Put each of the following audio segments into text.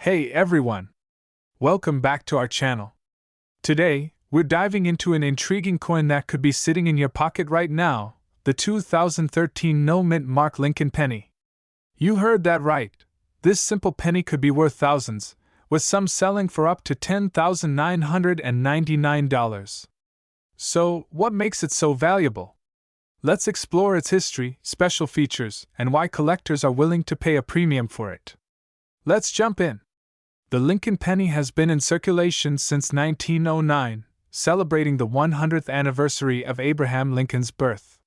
Hey everyone! Welcome back to our channel. Today, we're diving into an intriguing coin that could be sitting in your pocket right now, the 2013 no-mint mark Lincoln penny. You heard that right. This simple penny could be worth thousands, with some selling for up to $10,999. So, what makes it so valuable? Let's explore its history, special features, and why collectors are willing to pay a premium for it. Let's jump in. The Lincoln penny has been in circulation since 1909, celebrating the 100th anniversary of Abraham Lincoln's birth.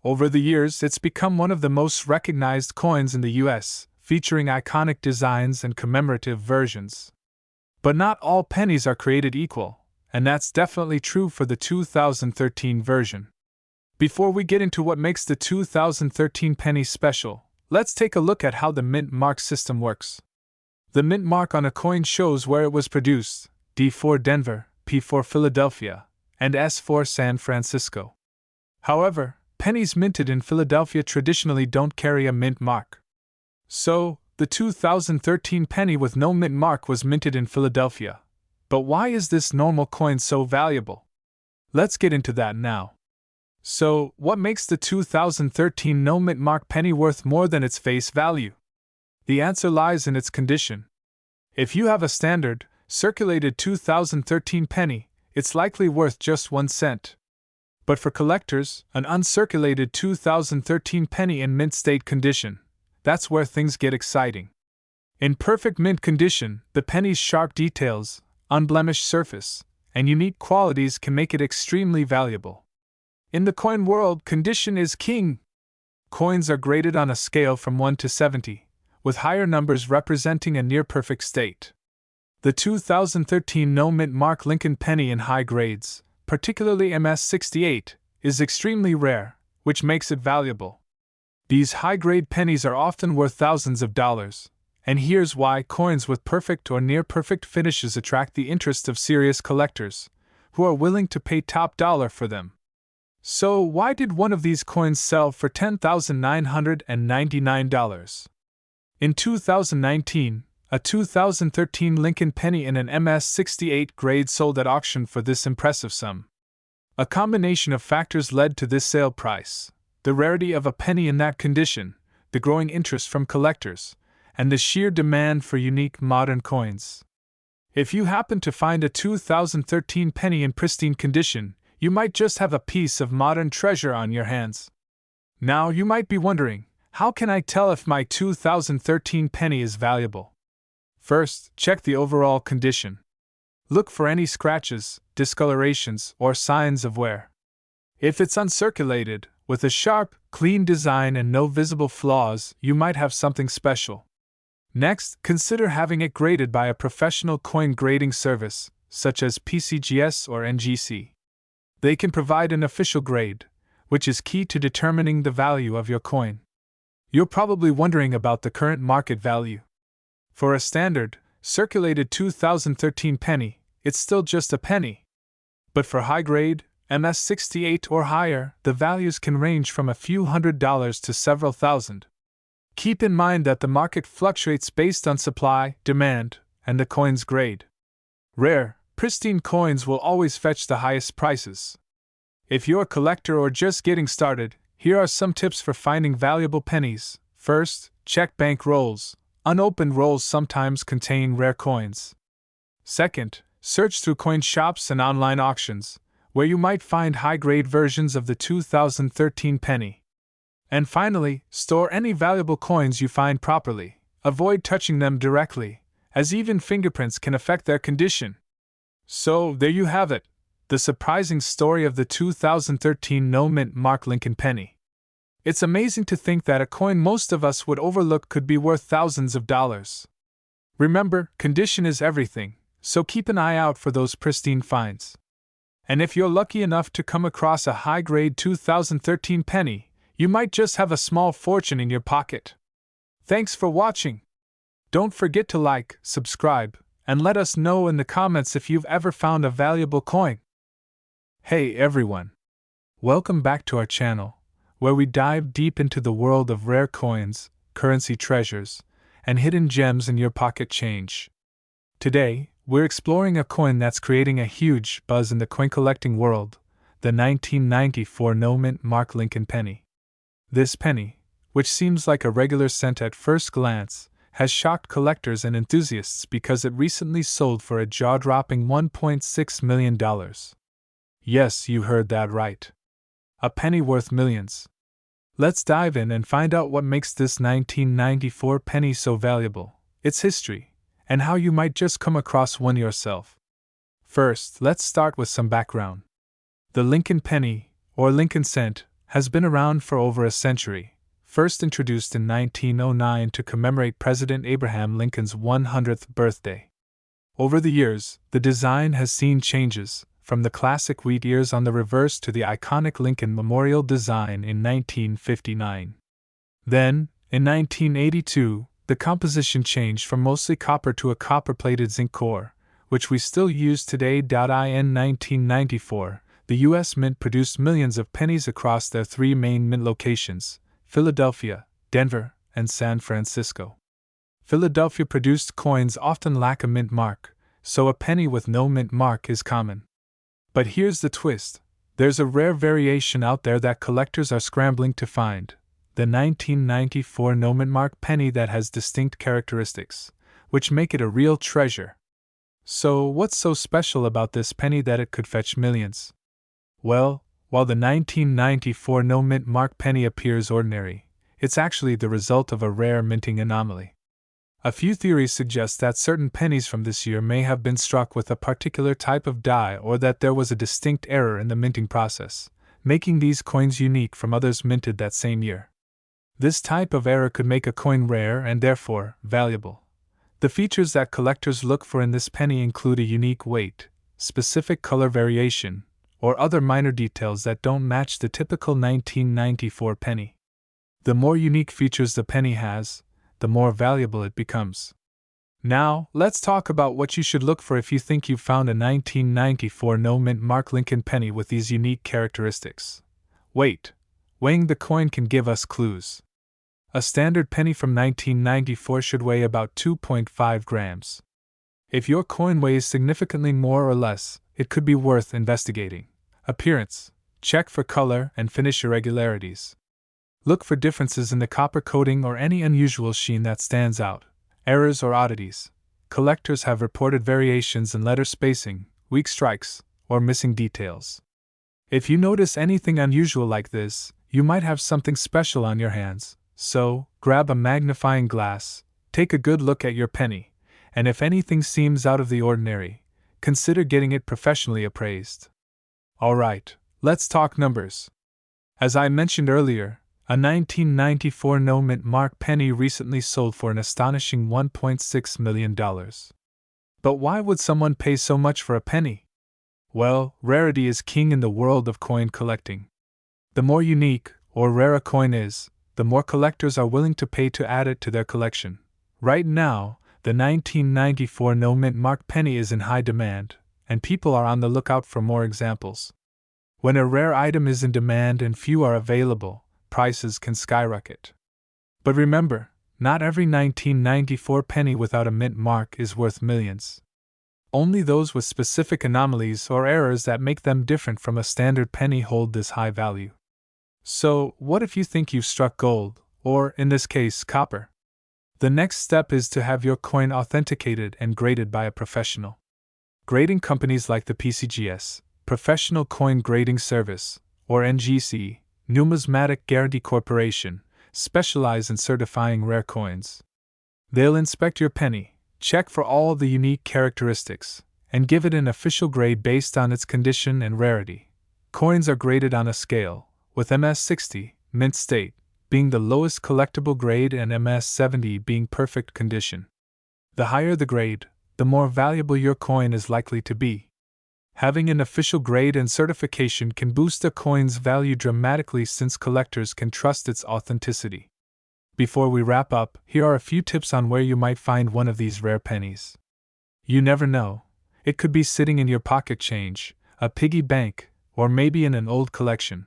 Over the years, it's become one of the most recognized coins in the U.S., featuring iconic designs and commemorative versions. But not all pennies are created equal, and that's definitely true for the 2013 version. Before we get into what makes the 2013 penny special, let's take a look at how the mint mark system works. The mint mark on a coin shows where it was produced: D for Denver, P for Philadelphia, and S for San Francisco. However, pennies minted in Philadelphia traditionally don't carry a mint mark. So, the 2013 penny with no mint mark was minted in Philadelphia. But why is this normal coin so valuable? Let's get into that now. So, what makes the 2013 no mint mark penny worth more than its face value? The answer lies in its condition. If you have a standard, circulated 2013 penny, it's likely worth just 1 cent. But for collectors, an uncirculated 2013 penny in mint state condition, that's where things get exciting. In perfect mint condition, the penny's sharp details, unblemished surface, and unique qualities can make it extremely valuable. In the coin world, condition is king. Coins are graded on a scale from 1 to 70. With higher numbers representing a near-perfect state. The 2013 no-mint mark Lincoln penny in high grades, particularly MS-68, is extremely rare, which makes it valuable. These high-grade pennies are often worth thousands of dollars, and here's why coins with perfect or near-perfect finishes attract the interest of serious collectors, who are willing to pay top dollar for them. So why did one of these coins sell for $10,999? In 2019, a 2013 Lincoln penny in an MS-68 grade sold at auction for this impressive sum. A combination of factors led to this sale price: the rarity of a penny in that condition, the growing interest from collectors, and the sheer demand for unique modern coins. If you happen to find a 2013 penny in pristine condition, you might just have a piece of modern treasure on your hands. Now you might be wondering, how can I tell if my 2013 penny is valuable? First, check the overall condition. Look for any scratches, discolorations, or signs of wear. If it's uncirculated, with a sharp, clean design and no visible flaws, you might have something special. Next, consider having it graded by a professional coin grading service, such as PCGS or NGC. They can provide an official grade, which is key to determining the value of your coin. You're probably wondering about the current market value. For a standard, circulated 2013 penny, it's still just a penny. But for high-grade, MS-68 or higher, the values can range from a few $100s to several thousand. Keep in mind that the market fluctuates based on supply, demand, and the coin's grade. Rare, pristine coins will always fetch the highest prices. If you're a collector or just getting started, here are some tips for finding valuable pennies. First, check bank rolls. Unopened rolls sometimes contain rare coins. Second, search through coin shops and online auctions, where you might find high-grade versions of the 2013 penny. And finally, store any valuable coins you find properly. Avoid touching them directly, as even fingerprints can affect their condition. So, there you have it, the surprising story of the 2013 no-mint mark Lincoln penny. It's amazing to think that a coin most of us would overlook could be worth thousands of dollars. Remember, condition is everything, so keep an eye out for those pristine finds. And if you're lucky enough to come across a high-grade 2013 penny, you might just have a small fortune in your pocket. Thanks for watching. Don't forget to like, subscribe, and let us know in the comments if you've ever found a valuable coin. Hey everyone! Welcome back to our channel, where we dive deep into the world of rare coins, currency treasures, and hidden gems in your pocket change. Today, we're exploring a coin that's creating a huge buzz in the coin collecting world, the 1994 no-mint mark Lincoln penny. This penny, which seems like a regular cent at first glance, has shocked collectors and enthusiasts because it recently sold for a jaw-dropping $1.6 million. Yes, you heard that right. A penny worth millions. Let's dive in and find out what makes this 1994 penny so valuable, its history, and how you might just come across one yourself. First, let's start with some background. The Lincoln penny, or Lincoln cent, has been around for over a century. First introduced in 1909 to commemorate President Abraham Lincoln's 100th birthday. Over the years, the design has seen changes, from the classic wheat ears on the reverse to the iconic Lincoln Memorial design in 1959. Then, in 1982, the composition changed from mostly copper to a copper-plated zinc core, which we still use today. In 1994, the U.S. Mint produced millions of pennies across their three main mint locations: Philadelphia, Denver, and San Francisco. Philadelphia-produced coins often lack a mint mark, so a penny with no mint mark is common. But here's the twist: there's a rare variation out there that collectors are scrambling to find, the 1994 no mint mark penny that has distinct characteristics, which make it a real treasure. So, what's so special about this penny that it could fetch millions? Well, while the 1994 no mint mark penny appears ordinary, it's actually the result of a rare minting anomaly. A few theories suggest that certain pennies from this year may have been struck with a particular type of die, or that there was a distinct error in the minting process, making these coins unique from others minted that same year. This type of error could make a coin rare and therefore valuable. The features that collectors look for in this penny include a unique weight, specific color variation, or other minor details that don't match the typical 1994 penny. The more unique features the penny has, the more valuable it becomes. Now, let's talk about what you should look for if you think you've found a 1994 no mint mark Lincoln penny with these unique characteristics. Weight. Weighing the coin can give us clues. A standard penny from 1994 should weigh about 2.5 grams. If your coin weighs significantly more or less, it could be worth investigating. Appearance. Check for color and finish irregularities. Look for differences in the copper coating or any unusual sheen that stands out. Errors or oddities. Collectors have reported variations in letter spacing, weak strikes, or missing details. If you notice anything unusual like this, you might have something special on your hands, so grab a magnifying glass, take a good look at your penny, and if anything seems out of the ordinary, consider getting it professionally appraised. Alright, let's talk numbers. As I mentioned earlier, a 1994 no mint mark penny recently sold for an astonishing $1.6 million. But why would someone pay so much for a penny? Well, rarity is king in the world of coin collecting. The more unique, or rare a coin is, the more collectors are willing to pay to add it to their collection. Right now, the 1994 no mint mark penny is in high demand, and people are on the lookout for more examples. When a rare item is in demand and few are available, prices can skyrocket. But remember, not every 1994 penny without a mint mark is worth millions. Only those with specific anomalies or errors that make them different from a standard penny hold this high value. So, what if you think you've struck gold, or, in this case, copper? The next step is to have your coin authenticated and graded by a professional. Grading companies like the PCGS, Professional Coin Grading Service, or NGC, Numismatic Guarantee Corporation, specialize in certifying rare coins. They'll inspect your penny, check for all the unique characteristics, and give it an official grade based on its condition and rarity. Coins are graded on a scale, with MS60, mint state, being the lowest collectible grade and MS70 being perfect condition. The higher the grade, the more valuable your coin is likely to be. Having an official grade and certification can boost a coin's value dramatically since collectors can trust its authenticity. Before we wrap up, here are a few tips on where you might find one of these rare pennies. You never know. It could be sitting in your pocket change, a piggy bank, or maybe in an old collection.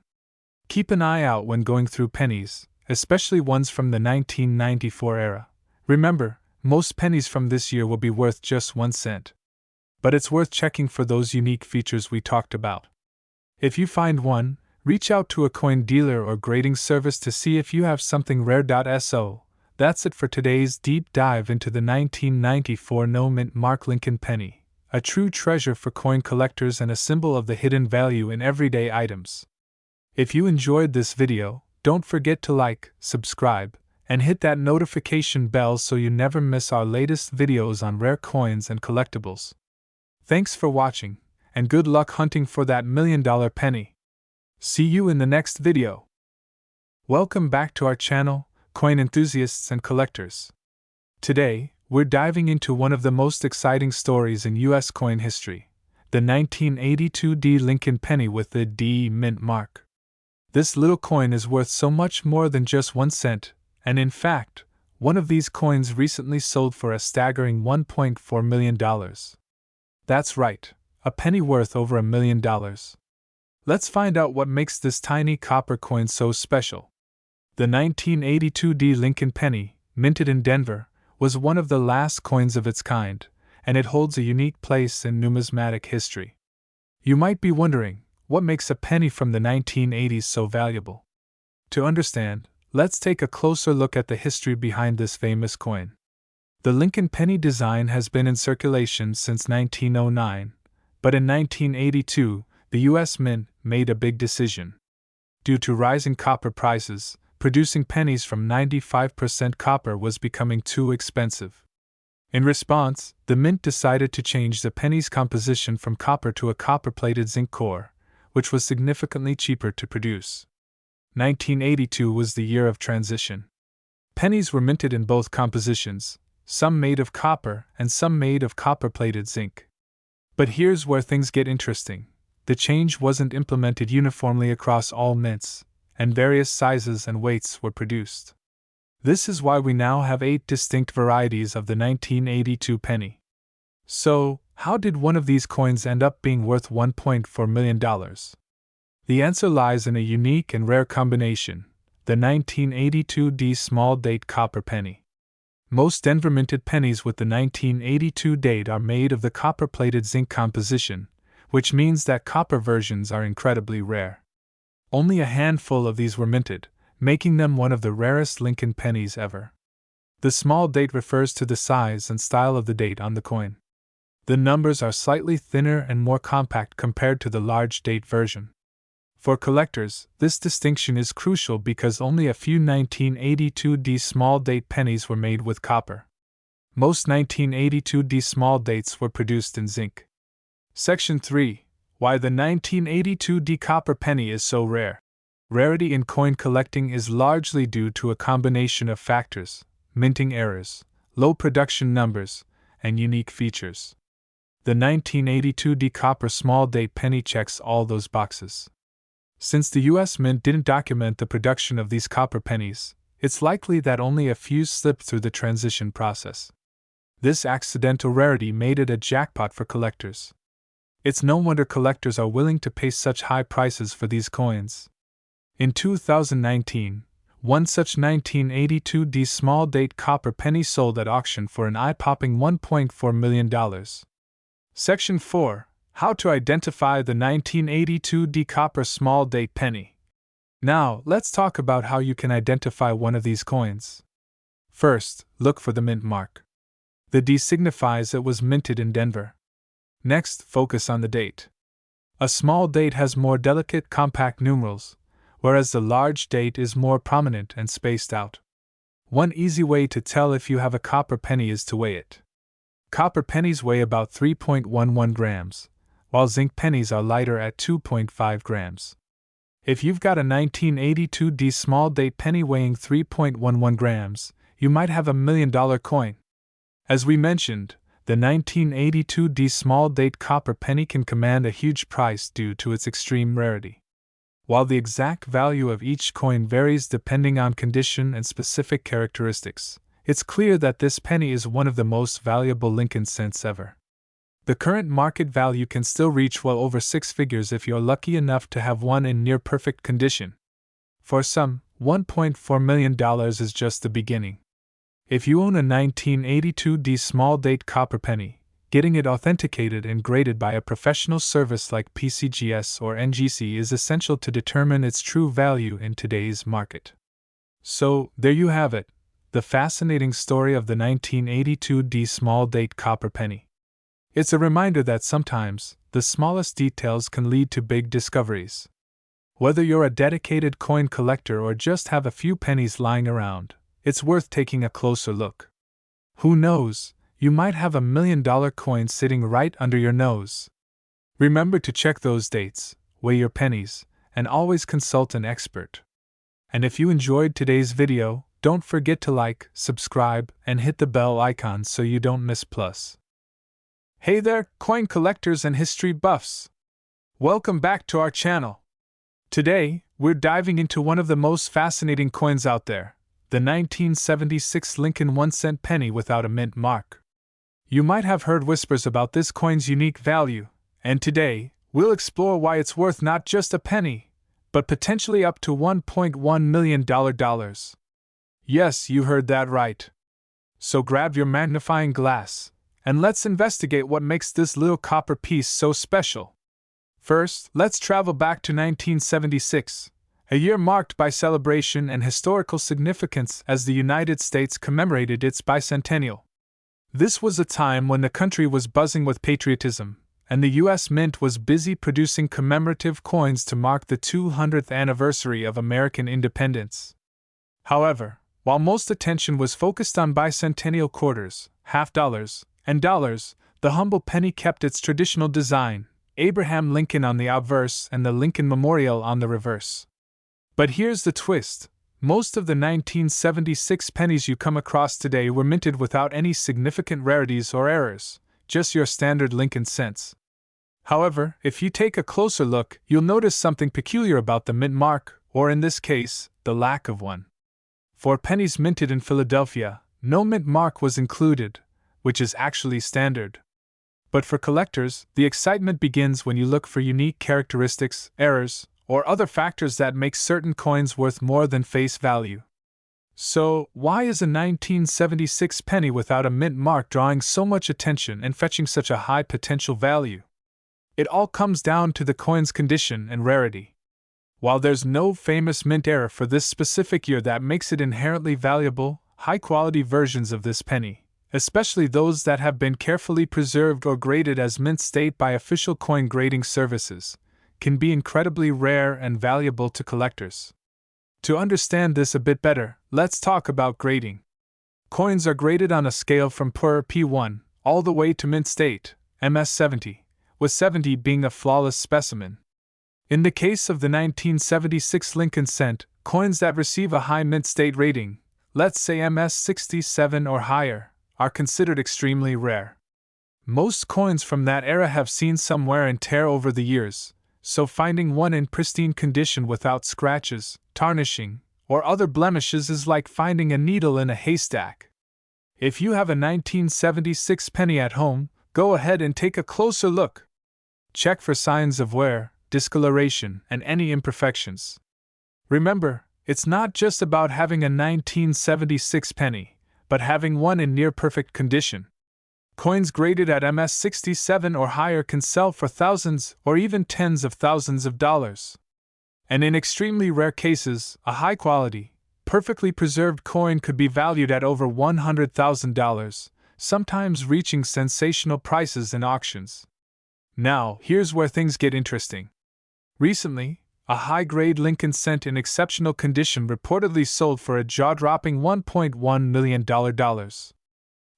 Keep an eye out when going through pennies, especially ones from the 1994 era. Remember, most pennies from this year will be worth just 1 cent. But it's worth checking for those unique features we talked about. If you find one, reach out to a coin dealer or grading service to see if you have something rare. So, that's it for today's deep dive into the 1994 no-mint mark Lincoln penny, a true treasure for coin collectors and a symbol of the hidden value in everyday items. If you enjoyed this video, don't forget to like, subscribe, and hit that notification bell so you never miss our latest videos on rare coins and collectibles. Thanks for watching, and good luck hunting for that $1 million penny. See you in the next video. Welcome back to our channel, coin enthusiasts and collectors. Today, we're diving into one of the most exciting stories in U.S. coin history, the 1982 D Lincoln penny with the D mint mark. This little coin is worth so much more than just 1 cent, and in fact, one of these coins recently sold for a staggering $1.4 million. That's right, a penny worth over $1 million. Let's find out what makes this tiny copper coin so special. The 1982 D Lincoln penny, minted in Denver, was one of the last coins of its kind, and it holds a unique place in numismatic history. You might be wondering, what makes a penny from the 1980s so valuable? To understand, let's take a closer look at the history behind this famous coin. The Lincoln penny design has been in circulation since 1909, but in 1982, the U.S. Mint made a big decision. Due to rising copper prices, producing pennies from 95% copper was becoming too expensive. In response, the Mint decided to change the penny's composition from copper to a copper-plated zinc core, which was significantly cheaper to produce. 1982 was the year of transition. Pennies were minted in both compositions, some made of copper and some made of copper-plated zinc. But here's where things get interesting. The change wasn't implemented uniformly across all mints, and various sizes and weights were produced. This is why we now have 8 distinct varieties of the 1982 penny. So, how did one of these coins end up being worth $1.4 million? The answer lies in a unique and rare combination, the 1982 D small date copper penny. Most Denver minted pennies with the 1982 date are made of the copper-plated zinc composition, which means that copper versions are incredibly rare. Only a handful of these were minted, making them one of the rarest Lincoln pennies ever. The small date refers to the size and style of the date on the coin. The numbers are slightly thinner and more compact compared to the large date version. For collectors, this distinction is crucial because only a few 1982 D small date pennies were made with copper. Most 1982 D small dates were produced in zinc. Section 3. Why the 1982 D copper penny is so rare. Rarity in coin collecting is largely due to a combination of factors: minting errors, low production numbers, and unique features. The 1982 D copper small date penny checks all those boxes. Since the U.S. Mint didn't document the production of these copper pennies, it's likely that only a few slipped through the transition process. This accidental rarity made it a jackpot for collectors. It's no wonder collectors are willing to pay such high prices for these coins. In 2019, one such 1982 D small date copper penny sold at auction for an eye-popping $1.4 million. Section 4. How to identify the 1982 D copper small date penny. Now, let's talk about how you can identify one of these coins. First, look for the mint mark. The D signifies it was minted in Denver. Next, focus on the date. A small date has more delicate, compact numerals, whereas the large date is more prominent and spaced out. One easy way to tell if you have a copper penny is to weigh it. Copper pennies weigh about 3.11 grams, while zinc pennies are lighter at 2.5 grams. If you've got a 1982 D small date penny weighing 3.11 grams, you might have $1 million coin. As we mentioned, the 1982 D small date copper penny can command a huge price due to its extreme rarity. While the exact value of each coin varies depending on condition and specific characteristics, it's clear that this penny is one of the most valuable Lincoln cents ever. The current market value can still reach well over 6 figures if you're lucky enough to have one in near perfect condition. For some, $1.4 million is just the beginning. If you own a 1982 small date copper penny, getting it authenticated and graded by a professional service like PCGS or NGC is essential to determine its true value in today's market. So, there you have it, the fascinating story of the 1982 small date copper penny. It's a reminder that sometimes, the smallest details can lead to big discoveries. Whether you're a dedicated coin collector or just have a few pennies lying around, it's worth taking a closer look. Who knows, you might have $1 million coin sitting right under your nose. Remember to check those dates, weigh your pennies, and always consult an expert. And if you enjoyed today's video, don't forget to like, subscribe, and hit the bell icon so you don't miss plus. Hey there, coin collectors and history buffs! Welcome back to our channel. Today, we're diving into one of the most fascinating coins out there, the 1976 Lincoln 1-cent penny without a mint mark. You might have heard whispers about this coin's unique value, and today, we'll explore why it's worth not just a penny, but potentially up to $1.1 million. Yes, you heard that right. So grab your magnifying glass, and let's investigate what makes this little copper piece so special. First, let's travel back to 1976, a year marked by celebration and historical significance as the United States commemorated its bicentennial. This was a time when the country was buzzing with patriotism, and the U.S. Mint was busy producing commemorative coins to mark the 200th anniversary of American independence. However, while most attention was focused on bicentennial quarters, half dollars, and dollars, the humble penny kept its traditional design, Abraham Lincoln on the obverse and the Lincoln Memorial on the reverse. But here's the twist. Most of the 1976 pennies you come across today were minted without any significant rarities or errors, just your standard Lincoln cents. However, if you take a closer look, you'll notice something peculiar about the mint mark, or in this case, the lack of one. For pennies minted in Philadelphia, no mint mark was included, which is actually standard. But for collectors, the excitement begins when you look for unique characteristics, errors, or other factors that make certain coins worth more than face value. So, why is a 1976 penny without a mint mark drawing so much attention and fetching such a high potential value? It all comes down to the coin's condition and rarity. While there's no famous mint error for this specific year that makes it inherently valuable, high-quality versions of this penny, especially those that have been carefully preserved or graded as mint state by official coin grading services, can be incredibly rare and valuable to collectors. To understand this a bit better, let's talk about grading. Coins are graded on a scale from PUR P1 all the way to mint state, MS 70, with 70 being a flawless specimen. In the case of the 1976 Lincoln cent, coins that receive a high mint state rating, let's say MS 67 or higher, are considered extremely rare. Most coins from that era have seen some wear and tear over the years, so finding one in pristine condition without scratches, tarnishing, or other blemishes is like finding a needle in a haystack. If you have a 1976 penny at home, go ahead and take a closer look. Check for signs of wear, discoloration, and any imperfections. Remember, it's not just about having a 1976 penny, but having one in near-perfect condition. Coins graded at MS 67 or higher can sell for thousands or even tens of thousands of dollars. And in extremely rare cases, a high-quality, perfectly preserved coin could be valued at over $100,000, sometimes reaching sensational prices in auctions. Now, here's where things get interesting. Recently, a high-grade Lincoln cent in exceptional condition reportedly sold for a jaw-dropping $1.1 million.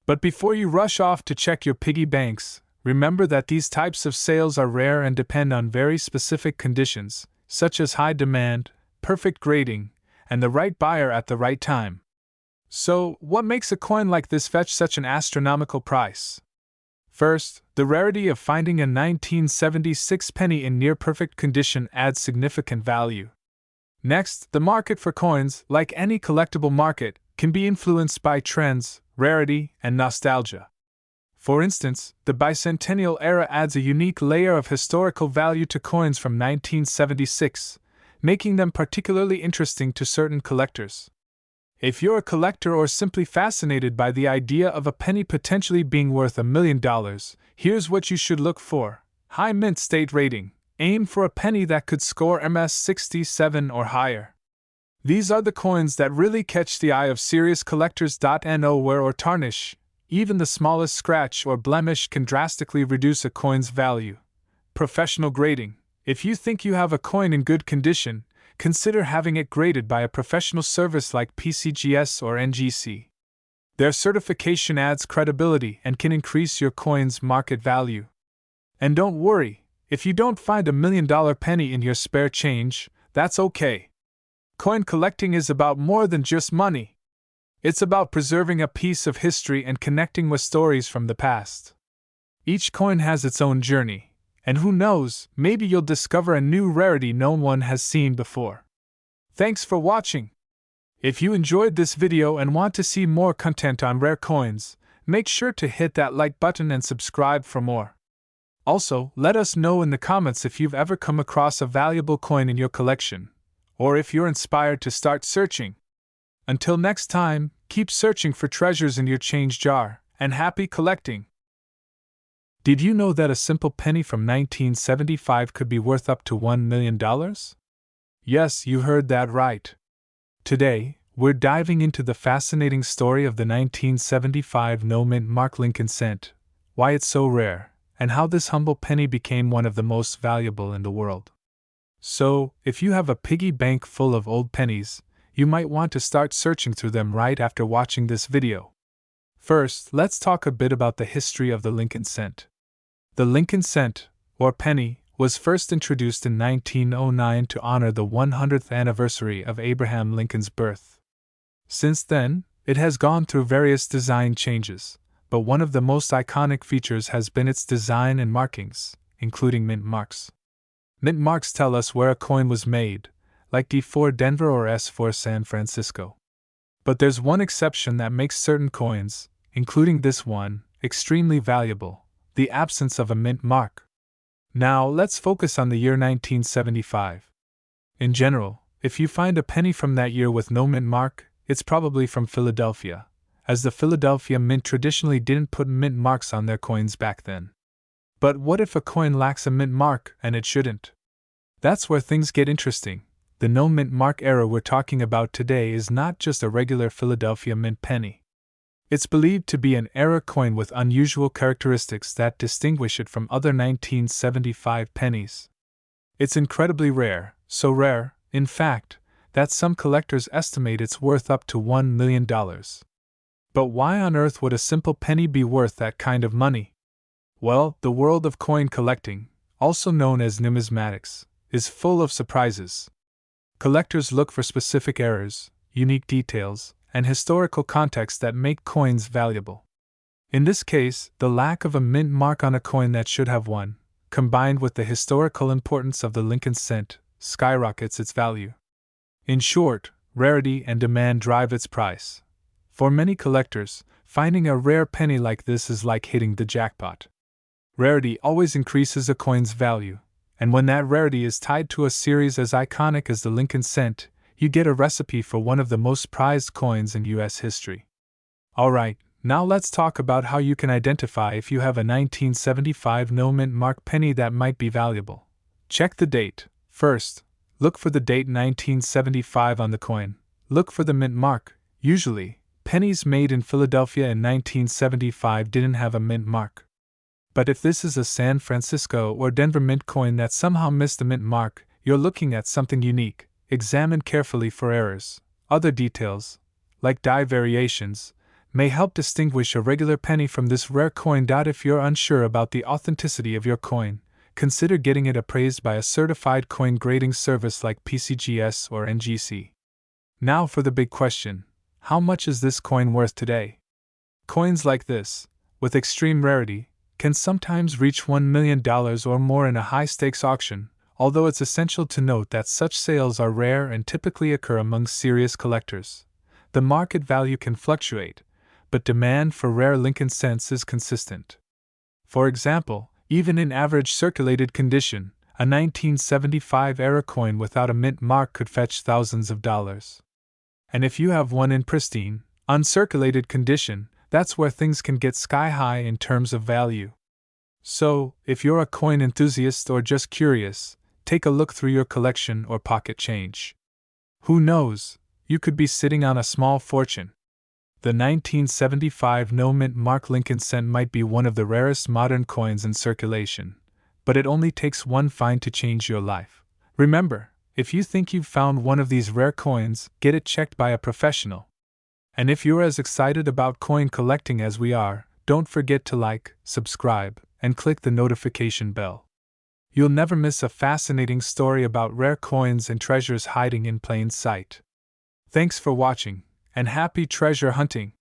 But before you rush off to check your piggy banks, remember that these types of sales are rare and depend on very specific conditions, such as high demand, perfect grading, and the right buyer at the right time. So, what makes a coin like this fetch such an astronomical price? First, the rarity of finding a 1976 penny in near-perfect condition adds significant value. Next, the market for coins, like any collectible market, can be influenced by trends, rarity, and nostalgia. For instance, the bicentennial era adds a unique layer of historical value to coins from 1976, making them particularly interesting to certain collectors. If you're a collector or simply fascinated by the idea of a penny potentially being worth $1 million, here's what you should look for. High mint state rating. Aim for a penny that could score MS 67 or higher. These are the coins that really catch the eye of serious collectors. No wear or tarnish. Even the smallest scratch or blemish can drastically reduce a coin's value. Professional grading. If you think you have a coin in good condition, consider having it graded by a professional service like PCGS or NGC. Their certification adds credibility and can increase your coin's market value. And don't worry, if you don't find $1 million penny in your spare change, that's okay. Coin collecting is about more than just money. It's about preserving a piece of history and connecting with stories from the past. Each coin has its own journey. And who knows, maybe you'll discover a new rarity no one has seen before. Thanks for watching. If you enjoyed this video and want to see more content on rare coins, make sure to hit that like button and subscribe for more. Also, let us know in the comments if you've ever come across a valuable coin in your collection, or if you're inspired to start searching. Until next time, keep searching for treasures in your change jar, and happy collecting! Did you know that a simple penny from 1975 could be worth up to $1 million? Yes, you heard that right. Today, we're diving into the fascinating story of the 1975 no-mint mark Lincoln cent, why it's so rare, and how this humble penny became one of the most valuable in the world. So, if you have a piggy bank full of old pennies, you might want to start searching through them right after watching this video. First, let's talk a bit about the history of the Lincoln cent. The Lincoln cent, or penny, was first introduced in 1909 to honor the 100th anniversary of Abraham Lincoln's birth. Since then, it has gone through various design changes, but one of the most iconic features has been its design and markings, including mint marks. Mint marks tell us where a coin was made, like D for Denver or S for San Francisco. But there's one exception that makes certain coins, including this one, extremely valuable: the absence of a mint mark. Now, let's focus on the year 1975. In general, if you find a penny from that year with no mint mark, it's probably from Philadelphia, as the Philadelphia Mint traditionally didn't put mint marks on their coins back then. But what if a coin lacks a mint mark and it shouldn't? That's where things get interesting. The no mint mark era we're talking about today is not just a regular Philadelphia Mint penny. It's believed to be an era coin with unusual characteristics that distinguish it from other 1975 pennies. It's incredibly rare, so rare, in fact, that some collectors estimate it's worth up to $1 million. But why on earth would a simple penny be worth that kind of money? Well, the world of coin collecting, also known as numismatics, is full of surprises. Collectors look for specific errors, unique details, and historical context that make coins valuable. In this case, the lack of a mint mark on a coin that should have one, combined with the historical importance of the Lincoln cent, skyrockets its value. In short, rarity and demand drive its price. For many collectors, finding a rare penny like this is like hitting the jackpot. Rarity always increases a coin's value, and when that rarity is tied to a series as iconic as the Lincoln cent, you get a recipe for one of the most prized coins in U.S. history. Alright, now let's talk about how you can identify if you have a 1975 no mint mark penny that might be valuable. Check the date. First, look for the date 1975 on the coin. Look for the mint mark. Usually, pennies made in Philadelphia in 1975 didn't have a mint mark. But if this is a San Francisco or Denver mint coin that somehow missed the mint mark, you're looking at something unique. Examine carefully for errors. Other details, like die variations, may help distinguish a regular penny from this rare coin. If you're unsure about the authenticity of your coin, consider getting it appraised by a certified coin grading service like PCGS or NGC. Now for the big question: how much is this coin worth today? Coins like this, with extreme rarity, can sometimes reach $1 million or more in a high-stakes auction, although it's essential to note that such sales are rare and typically occur among serious collectors. The market value can fluctuate, but demand for rare Lincoln cents is consistent. For example, even in average circulated condition, a 1975 era coin without a mint mark could fetch thousands of dollars. And if you have one in pristine, uncirculated condition, that's where things can get sky high in terms of value. So, if you're a coin enthusiast or just curious, take a look through your collection or pocket change. Who knows, you could be sitting on a small fortune. The 1975 no-mint Mark Lincoln cent might be one of the rarest modern coins in circulation, but it only takes one find to change your life. Remember, if you think you've found one of these rare coins, get it checked by a professional. And if you're as excited about coin collecting as we are, don't forget to like, subscribe, and click the notification bell. You'll never miss a fascinating story about rare coins and treasures hiding in plain sight. Thanks for watching, and happy treasure hunting!